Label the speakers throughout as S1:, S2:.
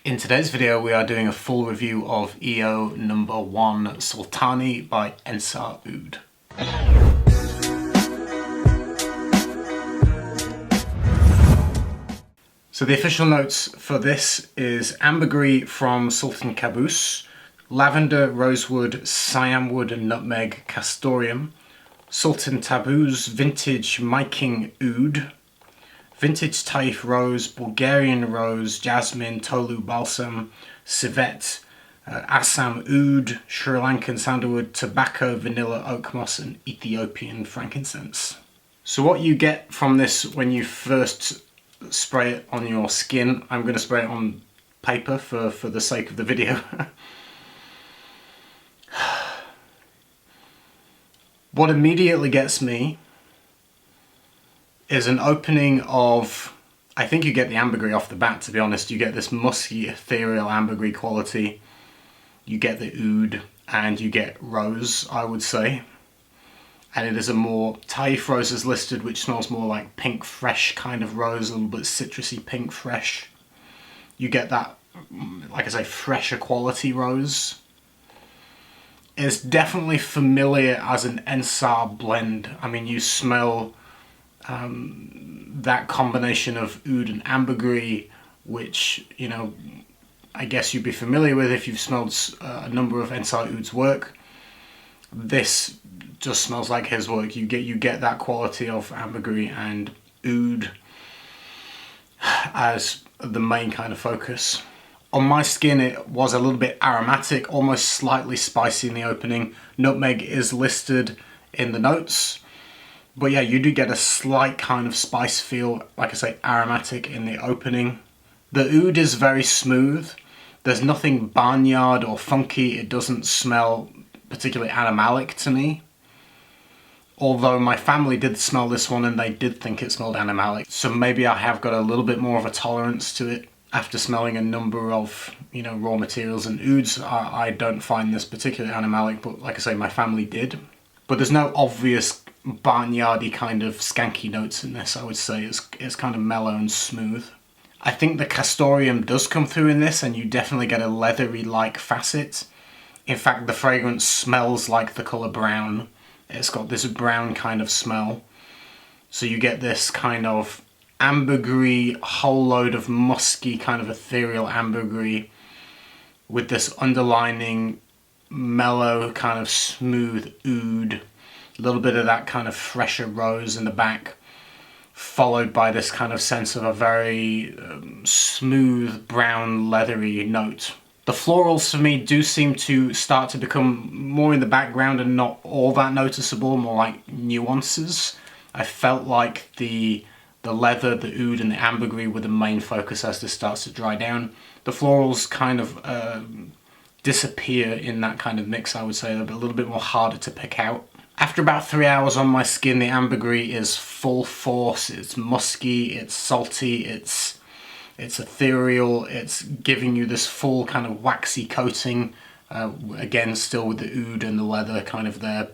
S1: In today's video we are doing a full review of EO number 1 Sultani by Ensar Oud. So the official notes for this is ambergris from Sultan Caboose, lavender, rosewood, cyanwood and nutmeg castoreum, Sultan Taboo's vintage Miking Oud, vintage Taif rose, Bulgarian rose, jasmine, tolu balsam, civet, Assam oud, Sri Lankan sandalwood, tobacco, vanilla, oak moss and Ethiopian frankincense. So what you get from this when you first spray it on your skin, I'm going to spray it on paper for the sake of the video. What immediately gets me is an opening of, I think you get the ambergris off the bat, to be honest. You get this musky, ethereal ambergris quality. You get the oud and you get rose, I would say. And it is a more, Taif rose is listed, which smells more like pink fresh kind of rose, a little bit citrusy pink fresh. You get that, like I say, fresher quality rose. It's definitely familiar as an Ensar blend. I mean, you smell that combination of oud and ambergris, which, you know, I guess you'd be familiar with if you've smelled a number of Ensar Oud's work. This just smells like his work. You get that quality of ambergris and oud as the main kind of focus. On my skin it was a little bit aromatic, almost slightly spicy in the opening. Nutmeg is listed in the notes. But yeah, you do get a slight kind of spice feel, like I say, aromatic in the opening. The oud is very smooth. There's nothing barnyard or funky. It doesn't smell particularly animalic to me. Although my family did smell this one and they did think it smelled animalic. So maybe I have got a little bit more of a tolerance to it after smelling a number of, you know, raw materials and ouds. I don't find this particularly animalic, but like I say, my family did. But there's no obvious barnyardy kind of skanky notes in this, I would say. It's kind of mellow and smooth. I think the castoreum does come through in this, and you definitely get a leathery-like facet. In fact, the fragrance smells like the colour brown. It's got this brown kind of smell. So you get this kind of ambergris, whole load of musky kind of ethereal ambergris with this underlining mellow kind of smooth oud. A little bit of that kind of fresher rose in the back, followed by this kind of sense of a very smooth, brown, leathery note. The florals for me do seem to start to become more in the background and not all that noticeable, more like nuances. I felt like the leather, the oud and the ambergris were the main focus as this starts to dry down. The florals kind of disappear in that kind of mix, I would say. They're a little bit more harder to pick out. After about 3 hours on my skin, the ambergris is full force. It's musky, it's salty, it's ethereal, it's giving you this full kind of waxy coating. Again, still with the oud and the leather kind of there.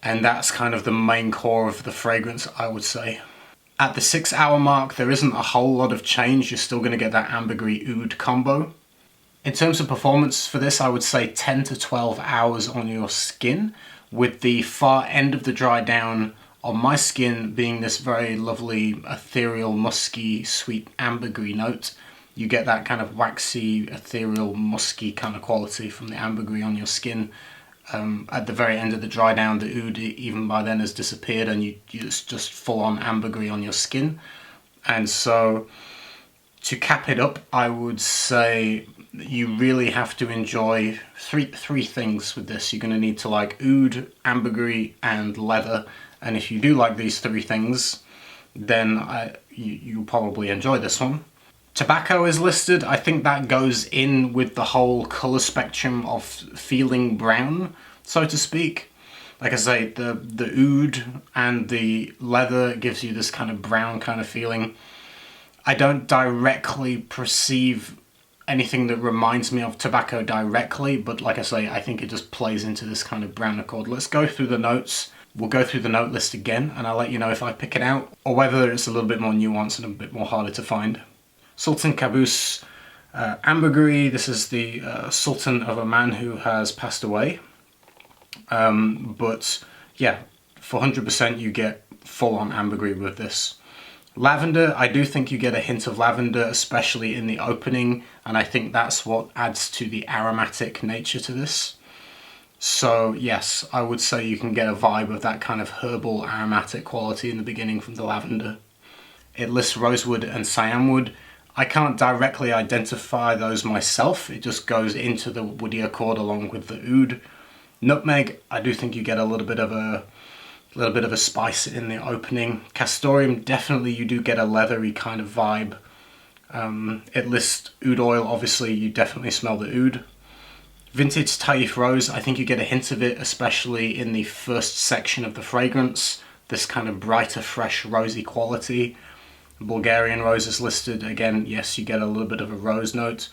S1: And that's kind of the main core of the fragrance, I would say. At the 6 hour mark, there isn't a whole lot of change. You're still going to get that ambergris oud combo. In terms of performance for this, I would say 10 to 12 hours on your skin, with the far end of the dry down on my skin being this very lovely, ethereal, musky, sweet ambergris note. You get that kind of waxy, ethereal, musky kind of quality from the ambergris on your skin. At the very end of the dry down, the oud even by then has disappeared, and it's just full on ambergris on your skin. And so to cap it up, I would say you really have to enjoy three things with this. You're going to need to like oud, ambergris and leather, and if you do like these three things, then you'll probably enjoy this one. Tobacco is listed. I think that goes in with the whole colour spectrum of feeling brown, so to speak. Like I say, the oud and the leather gives you this kind of brown kind of feeling. I don't directly perceive anything that reminds me of tobacco directly, but like I say, I think it just plays into this kind of brown accord. Let's go through the notes. We'll go through the note list again, and I'll let you know if I pick it out, or whether it's a little bit more nuanced and a bit more harder to find. Sultan Caboose Ambergris, this is the Sultan of Oman who has passed away. But yeah, for 100% you get full-on ambergris with this. Lavender, I do think you get a hint of lavender, especially in the opening, and I think that's what adds to the aromatic nature to this. So yes, I would say you can get a vibe of that kind of herbal aromatic quality in the beginning from the lavender. It lists rosewood and cyanwood. I can't directly identify those myself, it just goes into the woody accord along with the oud. Nutmeg, I do think you get a little bit of a spice in the opening. Castoreum, definitely you do get a leathery kind of vibe. It lists oud oil, obviously you definitely smell the oud. Vintage Taif Rose, I think you get a hint of it, especially in the first section of the fragrance. This kind of brighter, fresh, rosy quality. Bulgarian Rose is listed, again, yes, you get a little bit of a rose note.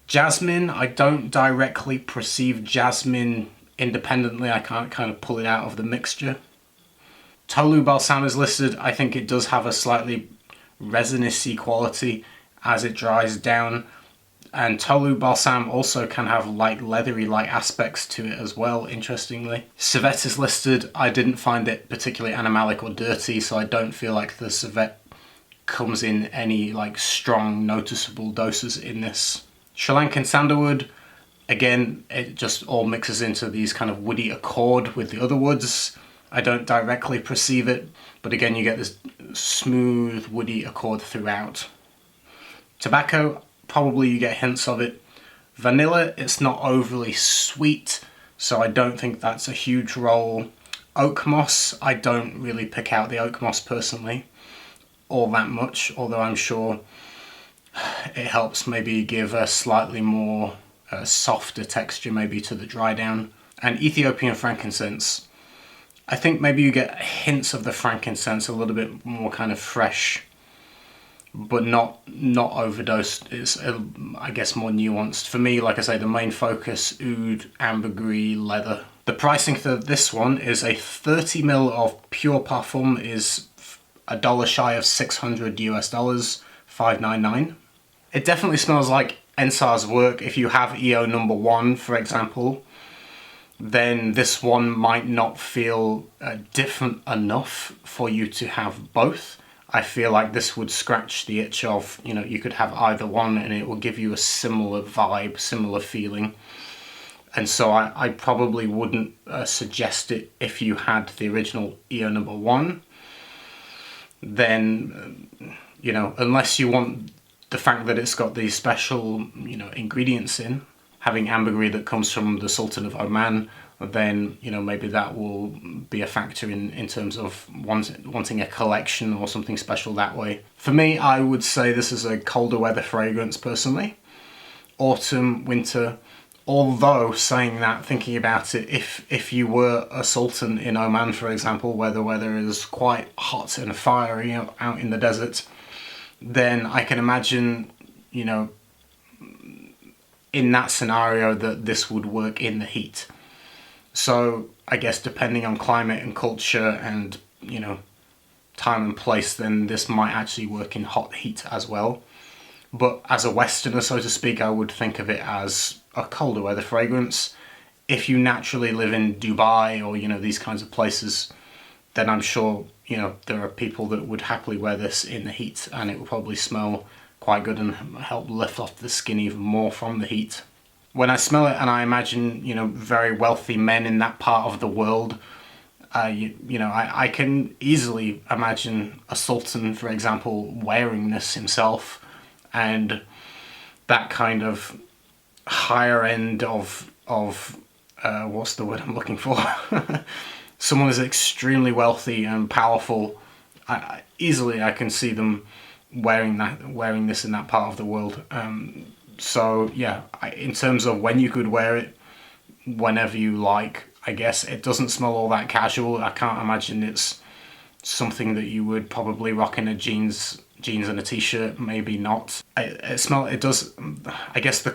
S1: Jasmine, I don't directly perceive jasmine independently, I can't kind of pull it out of the mixture. Tolu Balsam is listed, I think it does have a slightly resinous-y quality as it dries down. And Tolu Balsam also can have light leathery-like aspects to it as well, interestingly. Civet is listed, I didn't find it particularly animalic or dirty, so I don't feel like the civet comes in any like strong noticeable doses in this. Sri Lankan Sandalwood, again, it just all mixes into these kind of woody accord with the other woods. I don't directly perceive it, but again you get this smooth woody accord throughout. Tobacco, probably you get hints of it. Vanilla, it's not overly sweet, so I don't think that's a huge role. Oak moss, I don't really pick out the oak moss personally all that much, although I'm sure it helps maybe give a slightly more softer texture maybe to the dry down. And Ethiopian frankincense, I think maybe you get hints of the frankincense, a little bit more kind of fresh, but not overdosed. It's, I guess, more nuanced. For me, like I say, the main focus, oud, ambergris, leather. The pricing for this one is a 30ml of Pure Parfum is $1 shy of $600 US, $599. It definitely smells like Ensar's work. If you have EO number 1, for example, then this one might not feel different enough for you to have both. I feel like this would scratch the itch of, you know, you could have either one and it will give you a similar vibe, similar feeling. And so I probably wouldn't suggest it if you had the original EO number 1. Then, you know, unless you want the fact that it's got these special, you know, ingredients in, having ambergris that comes from the Sultan of Oman, then, you know, maybe that will be a factor in terms of wanting a collection or something special that way. For me, I would say this is a colder weather fragrance personally. Autumn, winter, although saying that, thinking about it, if you were a sultan in Oman, for example, where the weather is quite hot and fiery out in the desert, then I can imagine, you know, in that scenario that this would work in the heat. So I guess depending on climate and culture and, you know, time and place, then this might actually work in hot heat as well. But as a Westerner, so to speak, I would think of it as a colder weather fragrance. If you naturally live in Dubai or, you know, these kinds of places, then I'm sure, you know, there are people that would happily wear this in the heat and it will probably smell quite good and help lift off the skin even more from the heat. When I smell it and I imagine, you know, very wealthy men in that part of the world, you know, I can easily imagine a sultan, for example, wearing this himself, and that kind of higher end of what's the word I'm looking for? Someone is extremely wealthy and powerful. Easily I can see them wearing this in that part of the world. So yeah, in terms of when you could wear it, whenever you like, I guess it doesn't smell all that casual. I can't imagine it's something that you would probably rock in a jeans and a t-shirt, maybe not. It does, I guess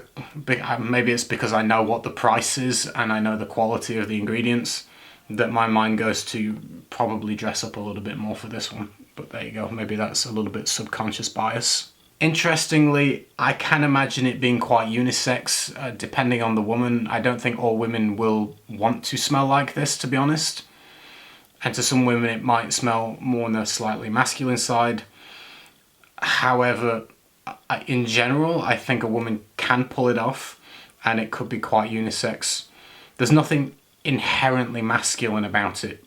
S1: maybe it's because I know what the price is and I know the quality of the ingredients that my mind goes to probably dress up a little bit more for this one. But there you go, maybe that's a little bit subconscious bias. Interestingly, I can imagine it being quite unisex, depending on the woman. I don't think all women will want to smell like this, to be honest. And to some women it might smell more on the slightly masculine side. However, in general, I think a woman can pull it off and it could be quite unisex. There's nothing inherently masculine about it,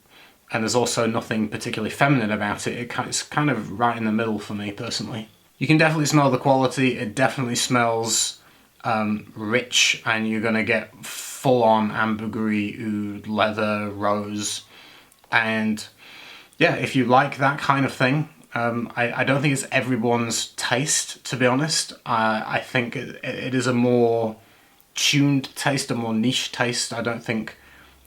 S1: and there's also nothing particularly feminine about it. It's kind of right in the middle for me personally. You can definitely smell the quality. It definitely smells rich, and you're gonna get full-on ambergris, oud, leather, rose. And yeah, if you like that kind of thing, I don't think it's everyone's taste, to be honest. I think it is a more tuned taste, a more niche taste. I don't think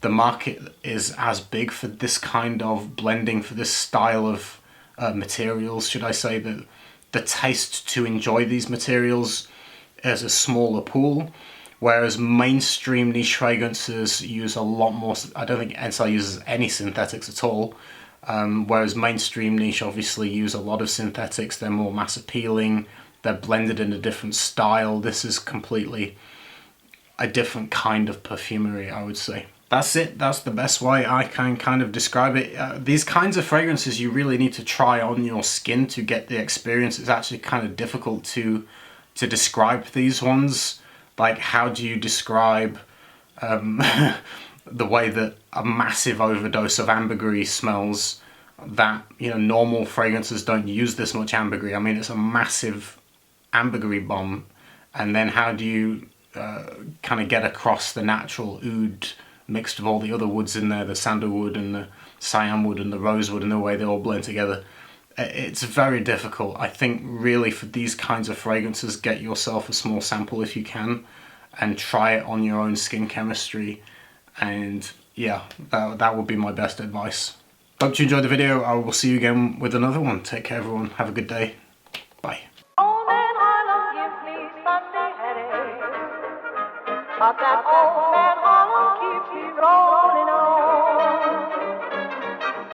S1: the market is as big for this kind of blending, for this style of materials, should I say. That the taste to enjoy these materials is a smaller pool, whereas mainstream niche fragrances use a lot more. I don't think Ensar uses any synthetics at all, whereas mainstream niche obviously use a lot of synthetics. They're more mass appealing, they're blended in a different style. This is completely a different kind of perfumery, I would say. That's it. That's the best way I can kind of describe it. These kinds of fragrances you really need to try on your skin to get the experience. It's actually kind of difficult to describe these ones. Like, how do you describe the way that a massive overdose of ambergris smells, that, you know, normal fragrances don't use this much ambergris? I mean, it's a massive ambergris bomb. And then how do you kind of get across the natural oud mixed with all the other woods in there, the sandalwood and the cyanwood and the rosewood, and the way they all blend together? It's very difficult. I think really for these kinds of fragrances, get yourself a small sample if you can and try it on your own skin chemistry. And yeah, that would be my best advice. Hope you enjoyed the video. I will see you again with another one. Take care everyone. Have a good day. Bye. But that old man Harlem keeps me rolling on.